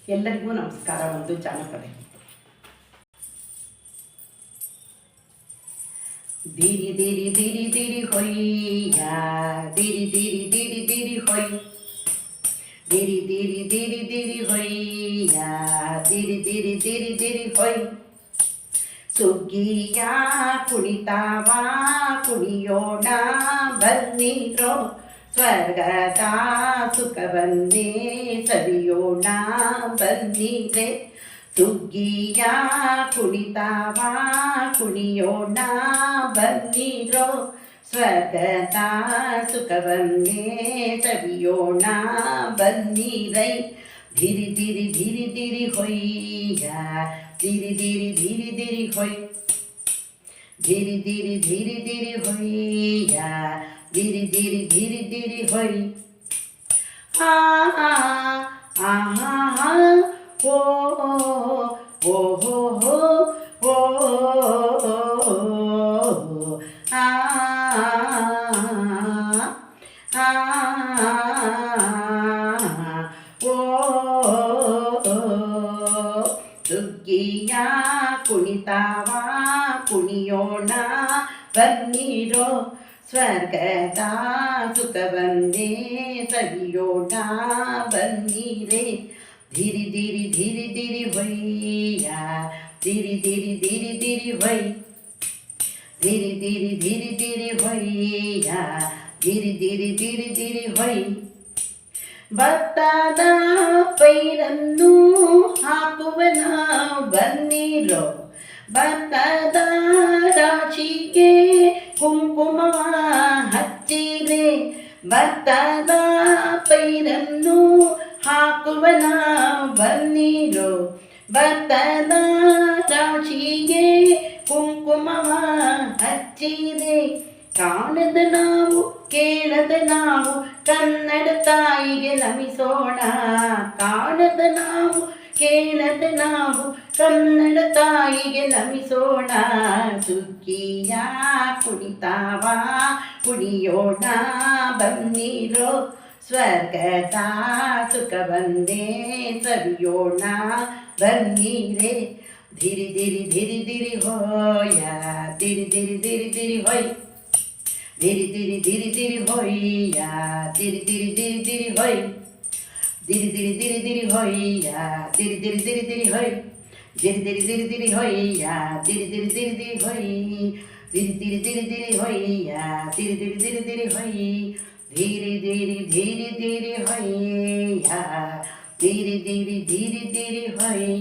ಎಲ್ಲರಿಗೂ ನಮಸ್ಕಾರ. ಒಂದು ಜಾನಪದ ದಿರಿ ದಿರಿ ದಿರಿ ದಿರಿ ಹೊಯ್ಯ ದಿರಿ ದಿರಿ ದಿರಿ ದಿರಿ ಹೊಯ್ ದಿರಿ ದಿರಿ ದಿರಿ ದಿರಿ ಹೊಯ್ಯ ದಿರಿ ದಿರಿ ದಿರಿ ದಿರಿ ಹೊಯ್ ಸುಗ್ಗಿಯ ಕುಣಿತಾವ ಕುಣಿಯೋಣ ಬನ್ನಿರೋ ಸ್ವರ್ಗದ ಸುಖವನ್ನೇ ಸವಿಯೋಣ ಬನ್ನಿರೆ ಸುಗ್ಗಿಯ ಕುಣಿತಾವ ಕುಣಿಯೋಣ ಬನ್ನಿರೋ ಸ್ವರ್ಗದ ಸುಖವನ್ನೇ ಸವಿಯೋಣ ಬನ್ನಿರೈ ಧಿರಿ ಧಿರಿ ಧಿರಿ ಧಿರಿ ಹೊಯ್ಯ ಧಿರಿ ಧಿರಿ ಧಿರಿ ಧಿರಿ ಹೊಯ್ ಧಿರಿ ಧಿರಿ ಧಿರಿ ಧಿರಿ ಹೊಯ್ಯ ಧಿರಿ ಧಿರಿ ಧಿರಿ ಧಿರಿ ಹೊಯ್ ಆ ಆ ಓ ಓ ಹೋ ಹೋ ಓ ಆ ಓ ಸುಗ್ಗಿಯ ಕುಣಿತಾವ ಕುಣಿಯೋಣ ಬನ್ನಿರೋ ಸ್ವರ್ಗದ ಸುಖವನ್ನೇ ಸವಿಯೋಣ ಬನ್ನಿರೆ ಧಿರಿ ಧಿರಿ ಧಿರಿ ಧಿರಿ ಹೊಯ್ಯ ಧಿರಿ ಧಿರಿ ಧಿರಿ ಧಿರಿ ಹೊಯ್ ಧಿರಿ ಧಿರಿ ಧಿರಿ ಧಿರಿ ಹೊಯ್ಯ ಧಿರಿ ಧಿರಿ ಧಿರಿ ಧಿರಿ ಹೊಯ್ ಭತ್ತದ ಪೈರನ್ನು ಹಾಕುವನ ಬನ್ನಿರೋ ಭತ್ತದ ರಾಶಿಗೆ ಕುಂಕುಮವ ಹಚ್ಚಿರೆ ಭತ್ತದ ಪೈರನ್ನು ಹಾಕುವನ ಬನ್ನಿರೋ ಭತ್ತದ ರಾಶಿಗೆ ಕುಂಕುಮವ ಹಚ್ಚಿರೆ ಕಾಣದ ನಾವು ಕೇಳದ ನಾವು ಕನ್ನಡ ತಾಯಿಗೆ ನಮಿಸೋಣ ಕಾಣದ ನಾವು ಕೇಳದ ನಾವು ಕನ್ನಡ ತಾಯಿಗೆ ನಮಿಸೋಣ ಸುಗ್ಗಿಯ ಕುಣಿತಾವ ಕುಣಿಯೋಣ ಬನ್ನಿರೋ ಸ್ವರ್ಗದ ಸುಖವನ್ನೇ ಸವಿಯೋಣ ಬನ್ನಿರೆ ಧಿರಿ ಧಿರಿ ಧಿರಿ ಧಿರಿ ಹೋಯ ಧಿರಿ ಧಿರಿ ಧಿರಿ ಧಿರಿ ಹೊಯ್ ಧಿರಿ ಧಿರಿ ಧಿರಿ ಧಿರಿ ಹೊಯ್ಯ ಧಿರಿ ಧಿರಿ ಧಿರಿ ಧಿರಿ ಹೊಯ್ ಧಿರಿ ಧಿರಿ ಧಿರಿ ಧಿರಿ ಹೊಯ್ಯ ಧಿರಿ ಧಿರಿ ಧಿರಿ ಧಿರಿ ಹೊಯ್ ಧಿರಿ ಧಿರಿ ಧಿರಿ ಧಿರಿ ಹೊಯ್ಯ ಧಿರಿ ಧಿರಿ ಧಿರಿ ಧಿರಿ ಹೊಯ್ ಧಿರಿ ಧಿರಿ ಧಿರಿ ಧಿರಿ ಹೊಯ್ಯ ಧಿರಿ ಧಿರಿ ಧಿರಿ ಧಿರಿ ಹೊಯ್ ಧಿರಿ ಧಿರಿ ಧಿರಿ ಧಿರಿ ಹೊಯ್ಯ ಧಿರಿ ಧಿರಿ ಧಿರಿ ಧಿರಿ ಹೊಯ್